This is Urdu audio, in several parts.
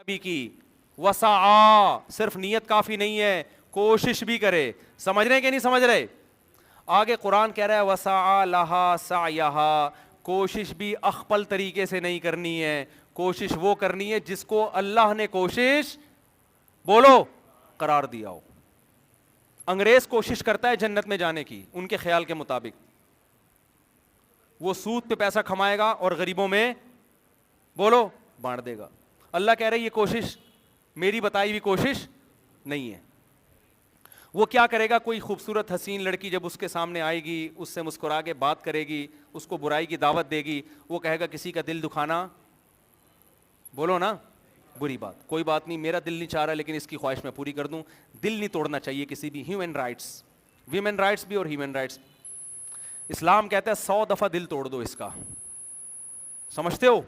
بھی کی. وسعا صرف نیت کافی نہیں ہے, کوشش بھی کرے. سمجھ رہے ہیں کہ نہیں سمجھ رہے؟ آگے قرآن کہہ رہا ہے وسعا لہا سعیہا, کوشش بھی اخپل طریقے سے نہیں کرنی ہے, کوشش وہ کرنی ہے جس کو اللہ نے کوشش بولو قرار دیا ہو. انگریز کوشش کرتا ہے جنت میں جانے کی ان کے خیال کے مطابق, وہ سود پہ پیسہ کھمائے گا اور غریبوں میں بولو بانٹ دے گا. اللہ کہہ رہے یہ کوشش میری بتائی ہوئی کوشش نہیں ہے. وہ کیا کرے گا, کوئی خوبصورت حسین لڑکی جب اس کے سامنے آئے گی, اس سے مسکرا کے بات کرے گی, اس کو برائی کی دعوت دے گی, وہ کہے گا کسی کا دل دکھانا بولو نا بری بات, کوئی بات نہیں میرا دل نہیں چاہ رہا لیکن اس کی خواہش میں پوری کر دوں. دل نہیں توڑنا چاہیے کسی بھی. ہیومن رائٹس, ویمن رائٹس بھی اور ہیومن رائٹس. اسلام کہتا ہے 100 دفعہ دل توڑ دو اس کا, سمجھتے ہو؟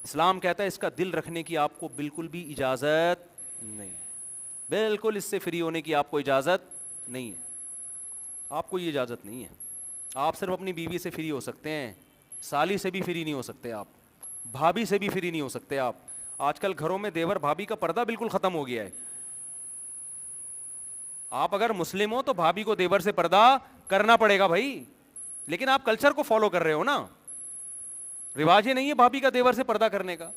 اسلام کہتا ہے اس کا دل رکھنے کی آپ کو بالکل بھی اجازت نہیں, بالکل اس سے فری ہونے کی آپ کو اجازت نہیں ہے. آپ کو یہ اجازت نہیں ہے. آپ صرف اپنی بیوی سے فری ہو سکتے ہیں, سالی سے بھی فری نہیں ہو سکتے آپ, بھابھی سے بھی فری نہیں ہو سکتے آپ. آج کل گھروں میں دیور بھابھی کا پردہ بالکل ختم ہو گیا ہے. آپ اگر مسلم ہو تو بھابھی کو دیور سے پردہ کرنا پڑے گا بھائی, لیکن آپ کلچر کو فالو کر رہے ہو نا. رواج یہ نہیں ہے بھابھی کا دیور سے پردہ کرنے کا,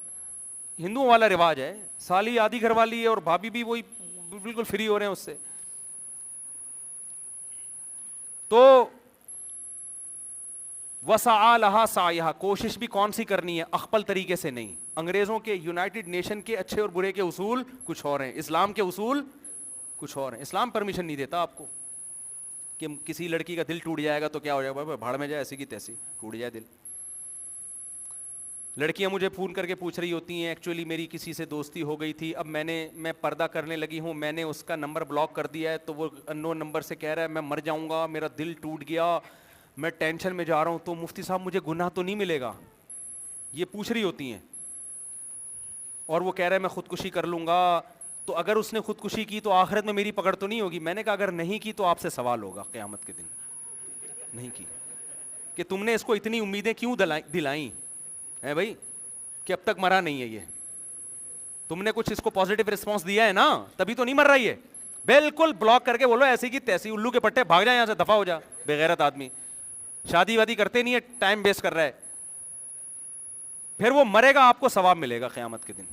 ہندوؤں والا رواج ہے. سالی آدھی گھر والی ہے اور بھابھی بھی وہی بالکل فری ہو رہے ہیں اس سے. تو وسعا لہا سعیہا, کوشش بھی کون سی کرنی ہے, اخپل طریقے سے نہیں. انگریزوں کے یونائٹڈ نیشن کے اچھے اور برے کے اصول کچھ اور ہیں, اسلام کے اصول کچھ اور ہیں. اسلام پرمیشن نہیں دیتا آپ کو کہ کسی لڑکی کا دل ٹوٹ جائے گا تو کیا ہو جائے گا, بھاڑ میں جائے ایسی کی تیسی ٹوٹ جائے دل. لڑکیاں مجھے فون کر کے پوچھ رہی ہوتی ہیں ایکچولی میری کسی سے دوستی ہو گئی تھی, اب میں پردہ کرنے لگی ہوں, میں نے اس کا نمبر بلاک کر دیا ہے, تو وہ اننون نمبر سے کہہ رہا ہے میں مر جاؤں گا, میرا دل ٹوٹ گیا, میں ٹینشن میں جا رہا ہوں, تو مفتی صاحب مجھے گناہ تو نہیں ملے گا؟ یہ پوچھ رہی ہوتی ہیں. اور وہ کہہ رہا ہے میں خودکشی کر لوں گا, تو اگر اس نے خودکشی کی تو آخرت میں میری پکڑ تو نہیں ہوگی؟ میں نے کہا اگر نہیں کی تو آپ سے سوال ہوگا قیامت کے دن. نہیں کی کہ تم نے اس کو اتنی امیدیں کیوں دلائیں ہے بھائی, کہ اب تک مرا نہیں ہے یہ, تم نے کچھ اس کو پازیٹیو رسپانس دیا ہے نا, تبھی تو نہیں مر رہی ہے. بالکل بلاک کر کے بولو ایسی کی تیسی, الو کے پٹے, بھاگ جائے یہاں سے, دفع ہو جا بےغیرت آدمی. شادی وادی کرتے نہیں ہے, ٹائم ویسٹ کر رہا ہے. پھر وہ مرے گا, آپ کو ثواب ملے گا قیامت کے دن.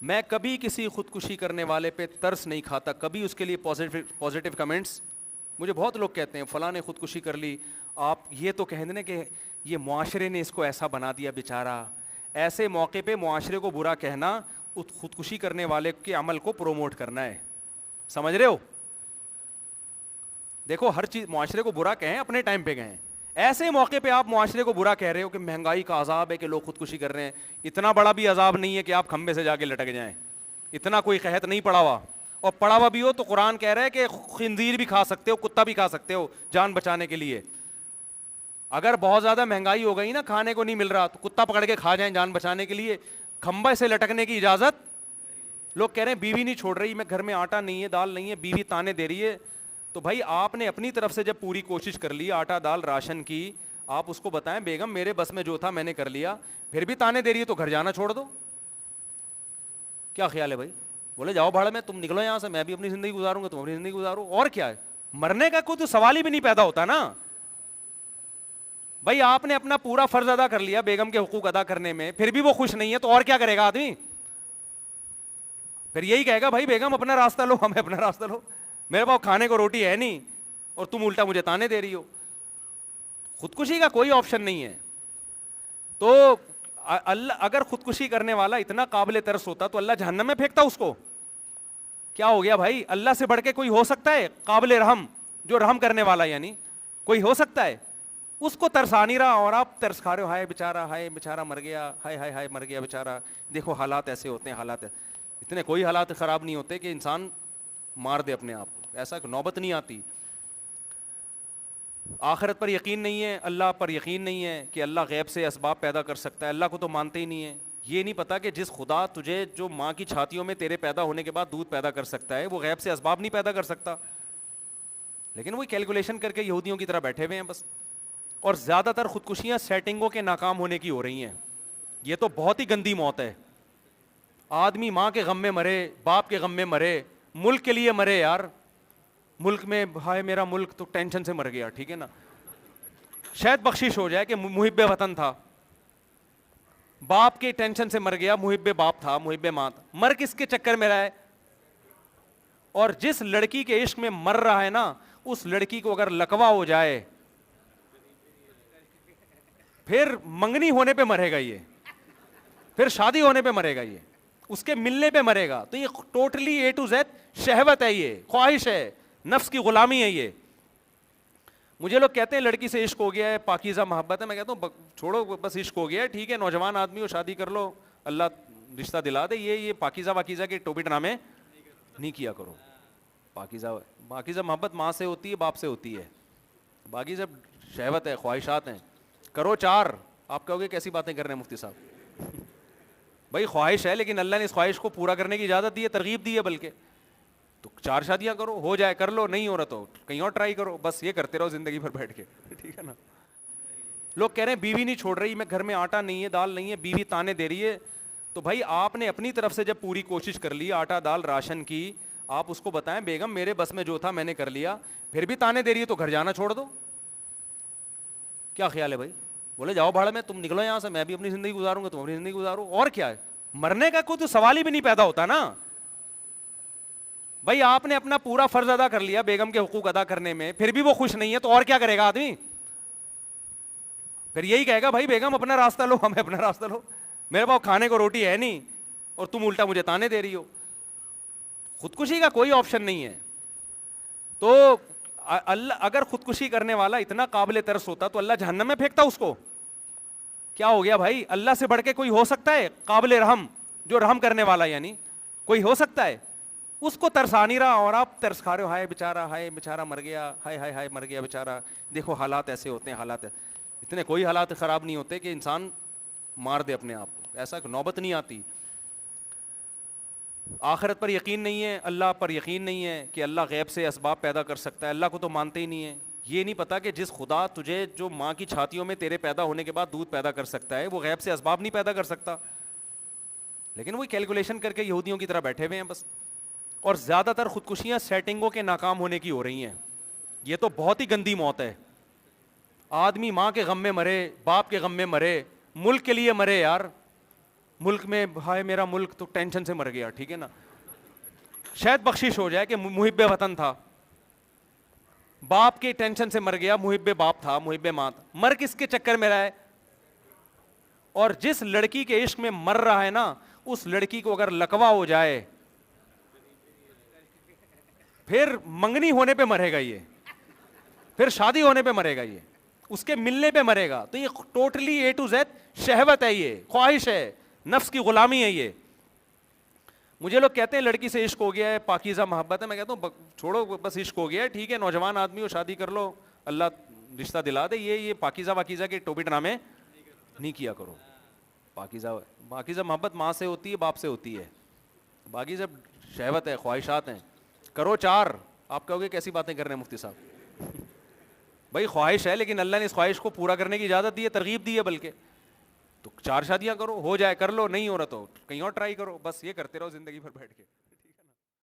میں کبھی کسی خودکشی کرنے والے پہ ترس نہیں کھاتا, کبھی اس کے لیے پازیٹیو کمنٹس. مجھے بہت لوگ کہتے ہیں فلاں نے خودکشی کر لی, آپ یہ تو کہہ دیں کہ یہ معاشرے نے اس کو ایسا بنا دیا بیچارہ. ایسے موقع پہ معاشرے کو برا کہنا خودکشی کرنے والے کے عمل کو پروموٹ کرنا ہے. سمجھ رہے ہو؟ دیکھو ہر چیز معاشرے کو برا کہیں, اپنے ٹائم پہ کہیں. ایسے موقع پہ آپ معاشرے کو برا کہہ رہے ہو کہ مہنگائی کا عذاب ہے کہ لوگ خودکشی کر رہے ہیں. اتنا بڑا بھی عذاب نہیں ہے کہ آپ کھمبے سے جا کے لٹک جائیں, اتنا کوئی قحط نہیں پڑا ہوا. اور پڑا ہوا بھی ہو تو قرآن کہہ رہا ہے کہ خنزیر بھی کھا سکتے ہو, کتا بھی کھا سکتے ہو جان بچانے کے لیے. اگر بہت زیادہ مہنگائی ہو گئی نا, کھانے کو نہیں مل رہا, تو کتا پکڑ کے کھا جائیں جان بچانے کے لیے. کھمبے سے لٹکنے کی اجازت. لوگ کہہ رہے ہیں بیوی نہیں چھوڑ رہی, میں گھر میں آٹا نہیں ہے, دال نہیں ہے, بیوی تانے دے رہی ہے. تو بھائی آپ نے اپنی طرف سے جب پوری کوشش کر لی, آٹا دال راشن کی, آپ اس کو بتائیں بیگم میرے بس میں جو تھا میں نے کر لیا, پھر بھی تانے دے رہی ہے تو گھر جانا چھوڑ دو. کیا خیال ہے بھائی؟ بولے جاؤ بھاڑ میں, تم نکلو یہاں سے, میں بھی اپنی زندگی گزاروں گا, تم اپنی زندگی گزارو. اور کیا ہے, مرنے کا کوئی تو سوال ہی بھی نہیں پیدا ہوتا نا. بھائی آپ نے اپنا پورا فرض ادا کر لیا بیگم کے حقوق ادا کرنے میں, پھر بھی وہ خوش نہیں ہے تو اور کیا کرے گا آدمی؟ پھر یہی کہے گا بھائی بیگم اپنا راستہ لو, ہمیں اپنا راستہ لو, میرے پاس کھانے کو روٹی ہے نہیں اور تم الٹا مجھے تانے دے رہی ہو. خودکشی کا کوئی آپشن نہیں ہے. تو اللہ اگر خودکشی کرنے والا اتنا قابل ترس ہوتا تو اللہ جہنم میں پھینکتا اس کو. کیا ہو گیا بھائی, اللہ سے بڑھ کے کوئی ہو سکتا ہے قابل رحم, جو رحم کرنے والا, یعنی کوئی ہو سکتا ہے؟ اس کو ترسا نہیں رہا اور آپ ترس کھا رہے ہو, ہائے بیچارہ مر گیا, ہائے مر گیا بیچارہ. دیکھو حالات ایسے ہوتے ہیں, حالات اتنے کوئی حالات خراب نہیں ہوتے کہ انسان مار دے اپنے آپ کو, ایسا نوبت نہیں آتی. آخرت پر یقین نہیں ہے, اللہ پر یقین نہیں ہے کہ اللہ غیب سے اسباب پیدا کر سکتا ہے, اللہ کو تو مانتے ہی نہیں ہے. یہ نہیں پتا کہ جس خدا تجھے جو ماں کی چھاتیوں میں تیرے پیدا ہونے کے بعد دودھ پیدا کر سکتا ہے, وہ غیب سے اسباب نہیں پیدا کر سکتا. لیکن وہ کیلکولیشن کر کے یہودیوں کی طرح بیٹھے ہوئے ہیں بس. اور زیادہ تر خودکشیاں سیٹنگوں کے ناکام ہونے کی ہو رہی ہیں. یہ تو بہت ہی گندی موت ہے, آدمی ماں کے غم میں مرے, باپ کے غم میں مرے, ملک کے لیے مرے یار. ملک میں ہائے میرا ملک, تو ٹینشن سے مر گیا, ٹھیک ہے نا, شاید بخشش ہو جائے کہ محب وطن تھا. باپ کے ٹینشن سے مر گیا, محب باپ تھا, محب ماں تھا. مر کس کے چکر میں رہا ہے؟ اور جس لڑکی کے عشق میں مر رہا ہے نا, اس لڑکی کو اگر لقوہ ہو جائے پھر منگنی ہونے پہ مرے گا یہ, پھر شادی ہونے پہ مرے گا یہ, اس کے ملنے پہ مرے گا. تو یہ ٹوٹلی اے ٹو زیڈ شہوت ہے, یہ خواہش ہے, نفس کی غلامی ہے یہ. مجھے لوگ کہتے ہیں لڑکی سے عشق ہو گیا ہے, پاکیزہ محبت ہے. میں کہتا ہوں چھوڑو, بس عشق ہو گیا ہے, ٹھیک ہے, نوجوان آدمی ہو, شادی کر لو, اللہ رشتہ دلا دے. یہ پاکیزہ کے ٹوپی ڈرامے نہیں کیا کرو. پاکیزہ محبت ماں سے ہوتی ہے, باپ سے ہوتی ہے. باقی سب شہوت ہے, خواہشات ہیں. کرو چار. آپ کہو گے کیسی باتیں کر رہے ہیں مفتی صاحب؟ بھائی خواہش ہے, لیکن اللہ نے اس خواہش کو پورا کرنے کی اجازت دی ہے, ترغیب دی ہے. بلکہ تو 4 شادیاں کرو, ہو جائے کر لو, نہیں ہو رہا تو کہیں اور ٹرائی کرو. بس یہ کرتے رہو زندگی بھر بیٹھ کے, ٹھیک ہے نا. لوگ کہہ رہے ہیں بیوی نہیں چھوڑ رہی, میں گھر میں آٹا نہیں ہے, دال نہیں ہے, بیوی تانے دے رہی ہے. تو بھائی آپ نے اپنی طرف سے جب پوری کوشش کر لی, آٹا دال راشن کی, آپ اس کو بتائیں بیگم میرے بس میں جو تھا میں نے کر لیا, پھر بھی تانے دے رہی ہے تو گھر جانا چھوڑ دو. کیا خیال ہے بھائی؟ بولے جاؤ بھاڑ میں, تم نکلو یہاں سے, میں بھی اپنی زندگی گزاروں گا, تم اپنی زندگی گزارو. اور کیا ہے, مرنے کا کوئی تو سوال ہی بھی نہیں پیدا ہوتا نا. بھائی آپ نے اپنا پورا فرض ادا کر لیا بیگم کے حقوق ادا کرنے میں, پھر بھی وہ خوش نہیں ہے, تو اور کیا کرے گا آدمی؟ پھر یہی کہے گا بھائی بیگم اپنا راستہ لو, ہمیں اپنا راستہ لو, میرے پاس کھانے کو روٹی ہے نہیں اور تم الٹا مجھے تانے دے رہی ہو. خودکشی کا کوئی آپشن نہیں ہے. تو اللہ اگر خودکشی کرنے والا اتنا قابل ترس ہوتا تو اللہ جہنم میں پھینکتا اس کو. کیا ہو گیا بھائی؟ اللہ سے بڑھ کے کوئی ہو سکتا ہے قابل رحم, جو رحم کرنے والا, یعنی کوئی ہو سکتا ہے؟ اس کو ترسا نہیں رہا اور آپ ترس کھا رہے ہو, ہائے بیچارہ مر گیا, ہائے مر گیا بیچارہ. دیکھو حالات ایسے ہوتے ہیں, حالات اتنے کوئی حالات خراب نہیں ہوتے کہ انسان مار دے اپنے آپ کو, ایسا نوبت نہیں آتی. آخرت پر یقین نہیں ہے, اللہ پر یقین نہیں ہے کہ اللہ غیب سے اسباب پیدا کر سکتا ہے, اللہ کو تو مانتے ہی نہیں ہے. یہ نہیں پتا کہ جس خدا تجھے جو ماں کی چھاتیوں میں تیرے پیدا ہونے کے بعد دودھ پیدا کر سکتا ہے, وہ غیب سے اسباب نہیں پیدا کر سکتا. لیکن وہ کیلکولیشن کر کے یہودیوں کی طرح بیٹھے ہوئے ہیں بس. اور زیادہ تر خودکشیاں سیٹنگوں کے ناکام ہونے کی ہو رہی ہیں. یہ تو بہت ہی گندی موت ہے. آدمی ماں کے غم میں مرے, باپ کے غم میں مرے, ملک کے لیے مرے یار. ملک میں ہائے میرا ملک, تو ٹینشن سے مر گیا, ٹھیک ہے نا, شاید بخشش ہو جائے کہ محب وطن تھا. باپ کے ٹینشن سے مر گیا, محب باپ تھا, محب ماں تھا. مر کس کے چکر میں رہا ہے؟ اور جس لڑکی کے عشق میں مر رہا ہے نا, اس لڑکی کو اگر لقوہ ہو جائے پھر منگنی ہونے پہ مرے گا یہ, پھر شادی ہونے پہ مرے گا یہ, اس کے ملنے پہ مرے گا. تو یہ ٹوٹلی اے ٹو زیڈ شہوت ہے, یہ خواہش ہے, نفس کی غلامی ہے یہ. مجھے لوگ کہتے ہیں لڑکی سے عشق ہو گیا ہے, پاکیزہ محبت ہے. میں کہتا ہوں چھوڑو, بس عشق ہو گیا ہے, ٹھیک ہے, نوجوان آدمی ہو, شادی کر لو, اللہ رشتہ دلا دے. یہ پاکیزہ کے ٹوپی ڈرامے نہیں کیا کرو. پاکیزہ محبت ماں سے ہوتی ہے, باپ سے ہوتی ہے. باقی سب شہوت ہے, خواہشات ہیں. کرو 4. آپ کہو گے کیسی باتیں کر رہے ہیں مفتی صاحب؟ بھائی خواہش ہے, لیکن اللہ نے اس خواہش کو پورا کرنے کی اجازت دی ہے, ترغیب دی ہے. بلکہ تو 4 شادیاں کرو, ہو جائے کر لو, نہیں ہو رہا تو کہیں اور ٹرائی کرو. بس یہ کرتے رہو زندگی بھر بیٹھ کے.